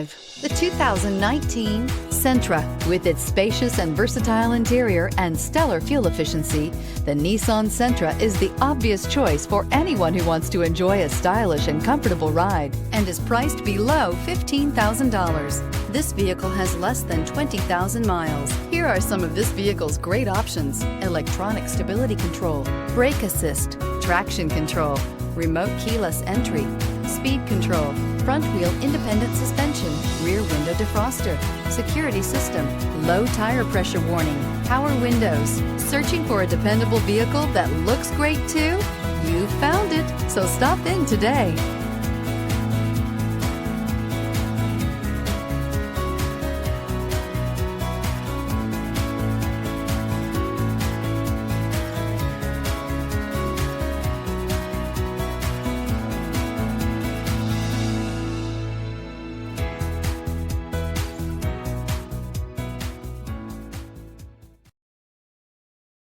The 2019 Sentra. With its spacious and versatile interior and stellar fuel efficiency, the Nissan Sentra is the obvious choice for anyone who wants to enjoy a stylish and comfortable ride and is priced below $15,000. This vehicle has less than 20,000 miles. Here are some of this vehicle's great options: electronic stability control, brake assist, traction control, remote keyless entry, speed control, front wheel independent suspension, rear window defroster, security system, low tire pressure warning, power windows. Searching for a dependable vehicle that looks great too? You found it, so stop in today.